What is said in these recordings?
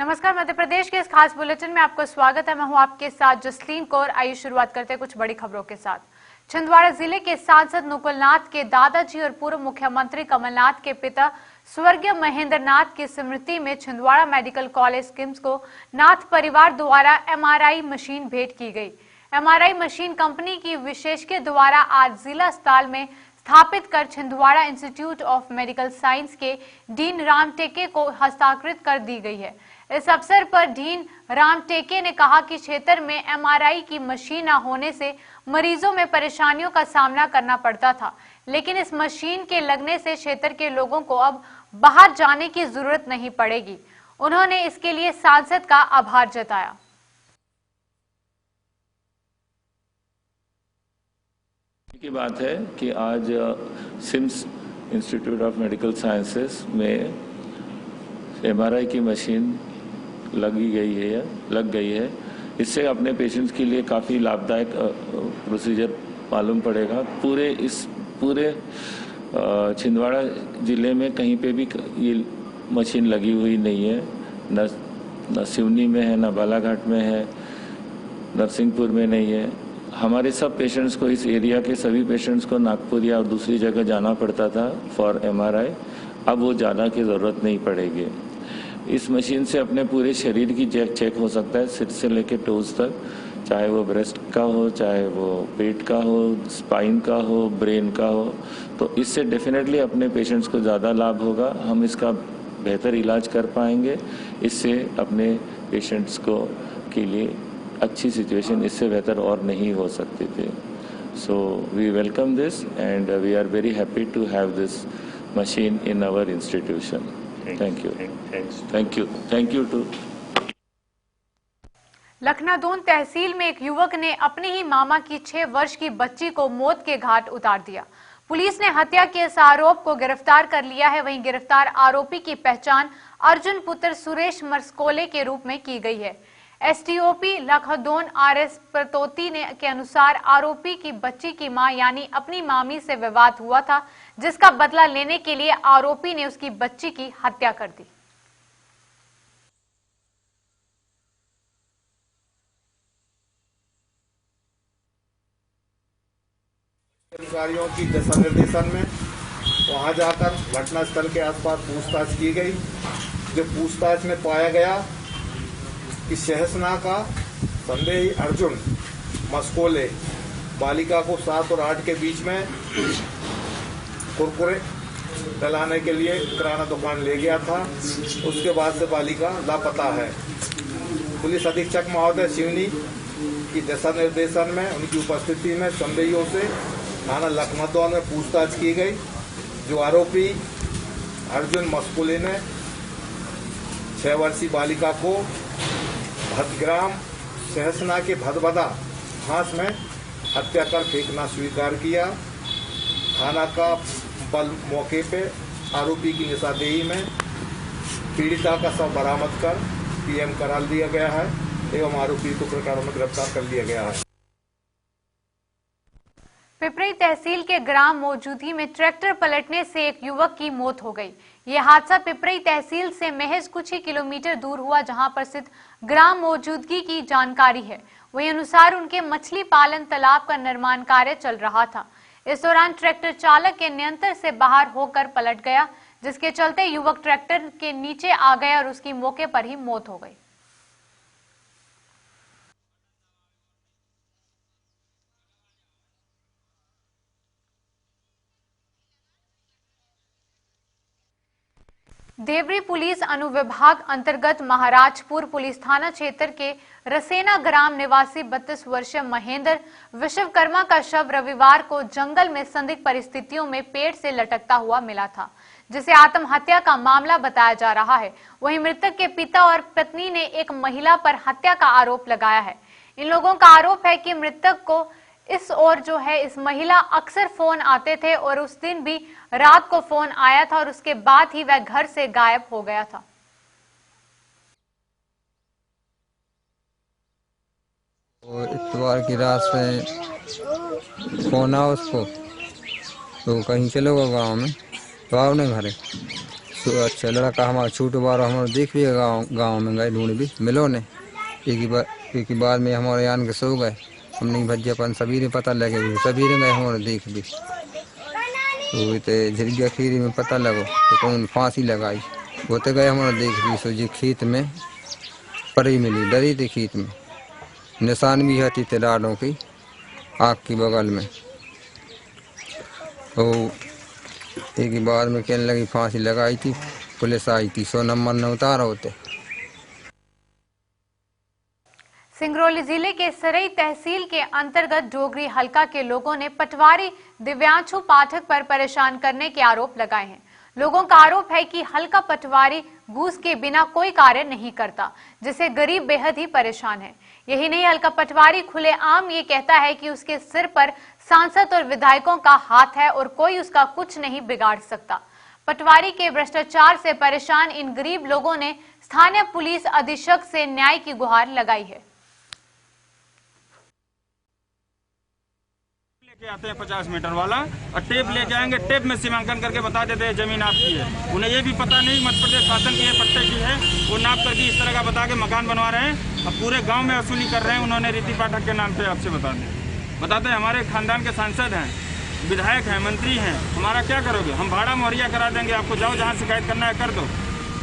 नमस्कार, मध्य प्रदेश के इस खास बुलेटिन में आपका स्वागत है। मैं हूं आपके साथ जसलीन कौर। आइए शुरुआत करते हैं कुछ बड़ी खबरों के साथ। छिंदवाड़ा जिले के सांसद नुकुलनाथ के दादाजी और पूर्व मुख्यमंत्री कमलनाथ के पिता स्वर्गीय महेंद्र नाथ की स्मृति में छिंदवाड़ा मेडिकल कॉलेज किम्स को नाथ परिवार द्वारा एमआरआई मशीन भेंट की गई। एमआरआई मशीन कंपनी की विशेषज्ञ द्वारा आज जिला अस्पताल में स्थापित कर Chhindwara institute of medical science के डीन राम टेके को हस्तांतरित कर दी गई है। इस अवसर पर डीन राम टेके ने कहा कि क्षेत्र में एमआरआई की मशीन न होने से मरीजों में परेशानियों का सामना करना पड़ता था, लेकिन इस मशीन के लगने से क्षेत्र के लोगों को अब बाहर जाने की जरूरत नहीं पड़ेगी। उन्होंने इसके लिए सांसद का आभार जताया। की बात है कि आज SIMS Institute of Medical Sciences में एमआरआई की मशीन लग गई है। इससे अपने पेशेंट्स के लिए काफ़ी लाभदायक प्रोसीजर मालूम पड़ेगा। पूरे छिंदवाड़ा ज़िले में कहीं पे भी ये मशीन लगी हुई नहीं है। न सिवनी में है, न बालाघाट में है, नरसिंहपुर में नहीं है। हमारे सब पेशेंट्स को, इस एरिया के सभी पेशेंट्स को नागपुर या दूसरी जगह जाना पड़ता था फॉर एमआरआई। अब वो जाना की ज़रूरत नहीं पड़ेगी। इस मशीन से अपने पूरे शरीर की चेक हो सकता है, सिर से लेकर टोज तक, चाहे वो ब्रेस्ट का हो, चाहे वो पेट का हो, स्पाइन का हो, ब्रेन का हो। तो इससे डेफिनेटली अपने पेशेंट्स को ज़्यादा लाभ होगा। हम इसका बेहतर इलाज कर पाएंगे। इससे अपने पेशेंट्स को के लिए अच्छी सिचुएशन इससे बेहतर और नहीं हो सकती थी। So we welcome this and we are very happy to have this machine in our institution. Thank you too. Lakhnadon तहसील में एक युवक ने अपने ही मामा की 6 वर्ष की बच्ची को मौत के घाट उतार दिया। पुलिस ने हत्या के इस आरोप को गिरफ्तार कर लिया है। वहीं गिरफ्तार आरोपी की पहचान अर्जुन पुत्र सुरेश मरस्कोले के रूप में की गई है। एसटीओपी लखनदौन आरएस प्रतोती ने के अनुसार आरोपी की बच्ची की मां यानी अपनी मामी से विवाद हुआ था, जिसका बदला लेने के लिए आरोपी ने उसकी बच्ची की हत्या कर दी। अधिकारियों की दिशा निर्देशन में वहां जाकर घटनास्थल के आसपास पूछताछ की गई। जो पूछताछ में पाया गया कि सहसना का संदेही अर्जुन मस्कोले बालिका को 7 और 8 के बीच में कुरकुरे डलाने के लिए किराना दुकान ले गया था। उसके बाद से बालिका लापता है। पुलिस अधीक्षक महोदय सिवनी की दिशा निर्देशन में उनकी उपस्थिति में संदेहियों से थाना लखनदौन में पूछताछ की गई। जो आरोपी अर्जुन मस्कोले ने 6 वर्षीय बालिका को भदग्राम सहसना के भदभदा घास में हत्या कर फेंकना स्वीकार किया। थाना का बल मौके पे आरोपी की निशानदेही में पीड़िता का शव बरामद कर पीएम करा दिया गया है एवं आरोपी को प्रकरण में गिरफ्तार कर लिया गया है। पिपरी तहसील के ग्राम मौजूदगी में ट्रैक्टर पलटने से एक युवक की मौत हो गई। यह हादसा पिपरी तहसील से महज कुछ ही किलोमीटर दूर हुआ, जहां पर स्थित ग्राम मौजूदगी की जानकारी है। वही अनुसार उनके मछली पालन तालाब का निर्माण कार्य चल रहा था। इस दौरान ट्रैक्टर चालक के नियंत्रण से बाहर होकर पलट गया, जिसके चलते युवक ट्रैक्टर के नीचे आ गया और उसकी मौके पर ही मौत हो गई। देवरी पुलिस अनुविभाग अंतर्गत महाराजपुर पुलिस थाना क्षेत्र के रसेना ग्राम निवासी 32 वर्षीय महेंद्र विश्वकर्मा का शव रविवार को जंगल में संदिग्ध परिस्थितियों में पेड़ से लटकता हुआ मिला था, जिसे आत्महत्या का मामला बताया जा रहा है। वहीं मृतक के पिता और पत्नी ने एक महिला पर हत्या का आरोप लगाया है। इन लोगों का आरोप है कि मृतक को इस महिला अक्सर फोन आते थे और उस दिन भी रात को फोन आया था और उसके बाद ही वह घर से गायब हो गया था। इतवार की रात में फोन आया उसको, तो कहीं चलो गो गाँव में, तो आओ नहीं घरे अच्छा लड़का हमारा छोटो बार हमारे देख भी गाँव में गए ढूंढ भी मिलो ने एक ही बार में हमारे यान के सो गए। हमने भज्जापन सभी ने पता लगे भी सभी ने गए हमारे देख भी तो झिरगिया खीरी में पता लगो तो कौन फांसी लगाई वो तो गए हमारे देख भी सो जी खेत में परी मिली डरी थी खेत में निशान भी हती थे लाडों की आँख की बगल में तो एक ही बार में कहने लगी फांसी लगाई थी पुलिस आई थी 100 नंबर न उतारा होते। सिंगरौली जिले के सरई तहसील के अंतर्गत डोगरी हलका के लोगों ने पटवारी दिव्यांशु पाठक पर परेशान करने के आरोप लगाए हैं। लोगों का आरोप है कि हलका पटवारी घूस के बिना कोई कार्य नहीं करता, जिससे गरीब बेहद ही परेशान है। यही नहीं, हलका पटवारी खुलेआम ये कहता है कि उसके सिर पर सांसद और विधायकों का हाथ है और कोई उसका कुछ नहीं बिगाड़ सकता। पटवारी के भ्रष्टाचार से परेशान इन गरीब लोगों ने स्थानीय पुलिस अधीक्षक से न्याय की गुहार लगाई है। लेके आते हैं 50 मीटर वाला और टेप लेके आएंगे, टेप में सीमांकन करके बता देते हैं जमीन आपकी है। उन्हें ये भी पता नहीं मध्य प्रदेश शासन की है पट्टे की है, वो नाप करके इस तरह का बता के मकान बनवा रहे हैं। अब पूरे गांव में वसूली कर रहे हैं। उन्होंने रीति पाठक के नाम पे आपसे बताते हैं हमारे खानदान के सांसद हैं, विधायक हैं, मंत्री हैं, हमारा क्या करोगे? हम भाड़ा मुहैया करा देंगे आपको, जाओ जहाँ शिकायत करना है कर दो।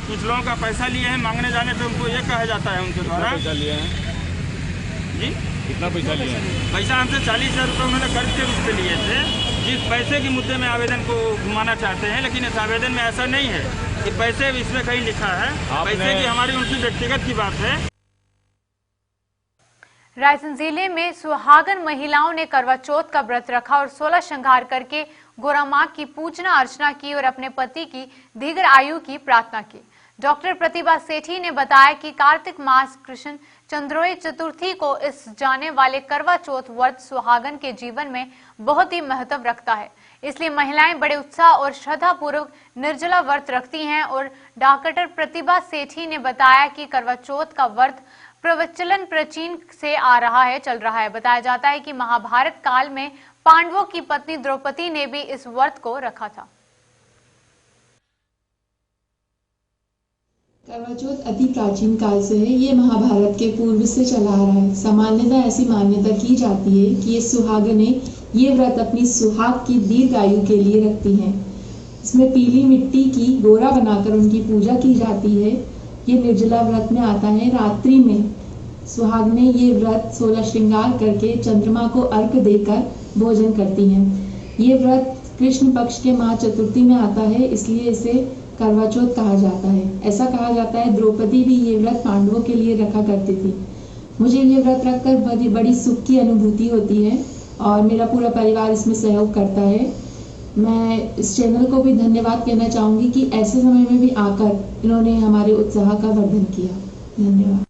कुछ लोगों का पैसा लिए हैं, मांगने जाने पे उनको ये कहा जाता है उनके द्वारा जी कितना पैसा लिया? पैसा हमसे 40,000 रुपये उन्होंने कर्ज के रूप में लिए थे। जिस पैसे के मुद्दे में आवेदन को घुमाना चाहते हैं, लेकिन इस आवेदन में ऐसा नहीं है कि पैसे इसमें कहीं लिखा है। पैसे की हमारी उनकी व्यक्तिगत की बात है। रायसेन जिले में सुहागन महिलाओं ने करवा चौथ का व्रत रखा और 16 श्रृंगार करके गोरा मां की पूजना अर्चना की और अपने पति की दीर्घ आयु की प्रार्थना की। डॉक्टर प्रतिभा सेठी ने बताया कि कार्तिक मास कृष्ण चंद्रोई चतुर्थी को इस जाने वाले करवा चौथ व्रत सुहागन के जीवन में बहुत ही महत्व रखता है, इसलिए महिलाएं बड़े उत्साह और श्रद्धा पूर्वक निर्जला व्रत रखती हैं। और डॉक्टर प्रतिभा सेठी ने बताया कि करवा चौथ का व्रत प्रचलन प्राचीन से आ रहा है, चल रहा है। बताया जाता है कि महाभारत काल में पांडवों की पत्नी द्रौपदी ने भी इस व्रत को रखा था। करवा चौथ अति प्राचीन काल से है। ये महाभारत के पूर्व से चला आ रहा है। सामान्यतः ऐसी मान्यता की जाती है कि ये सुहागनें ये व्रत अपनी सुहाग की दीर्घ आयु के लिए रखती हैं। इसमें पीली मिट्टी की गोरा बनाकर उनकी पूजा की जाती है। ये निर्जला व्रत में आता है। रात्रि में सुहागनें ये व्रत 16 श्रृंगार करके चंद्रमा को अर्घ देकर भोजन करती हैं। ये व्रत कृष्ण पक्ष के माह चतुर्थी में आता है, इसलिए इसे करवा चौथ कहा जाता है। ऐसा कहा जाता है द्रौपदी भी ये व्रत पांडवों के लिए रखा करती थी। मुझे ये व्रत रखकर बड़ी सुख की अनुभूति होती है और मेरा पूरा परिवार इसमें सहयोग करता है। मैं इस चैनल को भी धन्यवाद कहना चाहूंगी कि ऐसे समय में भी आकर इन्होंने हमारे उत्साह का वर्धन किया। धन्यवाद।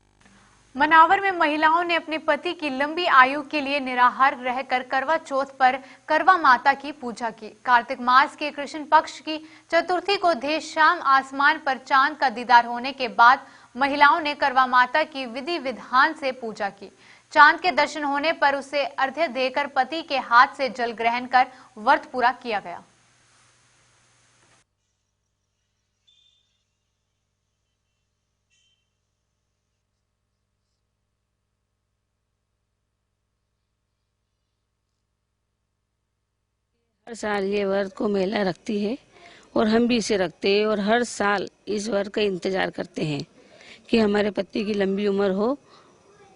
मनावर में महिलाओं ने अपने पति की लंबी आयु के लिए निराहार रहकर करवा चौथ पर करवा माता की पूजा की। कार्तिक मास के कृष्ण पक्ष की चतुर्थी को देर शाम आसमान पर चांद का दीदार होने के बाद महिलाओं ने करवा माता की विधि विधान से पूजा की। चांद के दर्शन होने पर उसे अर्घ्य देकर पति के हाथ से जल ग्रहण कर व्रत पूरा किया गया। हर साल ये व्रत को महिला रखती है और हम भी इसे रखते हैं और हर साल इस व्रत का इंतजार करते हैं कि हमारे पति की लंबी उम्र हो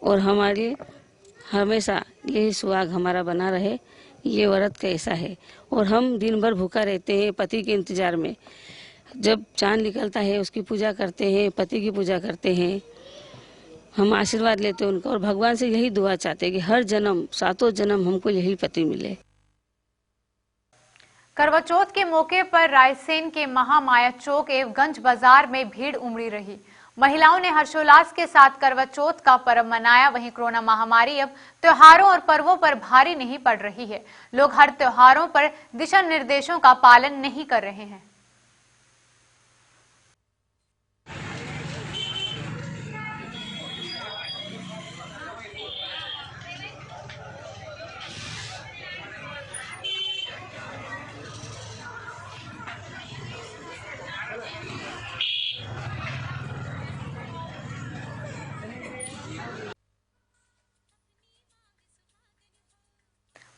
और हमारे हमेशा यही सुहाग हमारा बना रहे। ये व्रत कैसा है और हम दिन भर भूखा रहते हैं पति के इंतजार में। जब चांद निकलता है उसकी पूजा करते हैं, पति की पूजा करते हैं, हम आशीर्वाद लेते हैं उनका और भगवान से यही दुआ चाहते हैं कि हर जन्म 7 जन्म हमको यही पति मिले। करवा चौथ के मौके पर रायसेन के महामाया चौक एवं गंज बाजार में भीड़ उमड़ी रही। महिलाओं ने हर्षोल्लास के साथ करवा चौथ का पर्व मनाया। वहीं कोरोना महामारी अब त्योहारों और पर्वों पर भारी नहीं पड़ रही है। लोग हर त्योहारों पर दिशा निर्देशों का पालन नहीं कर रहे हैं।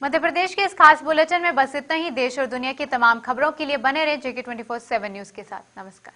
मध्य प्रदेश के इस खास बुलेटिन में बस इतना ही। देश और दुनिया की तमाम खबरों के लिए बने रहे JK 24/7 न्यूज के साथ। नमस्कार।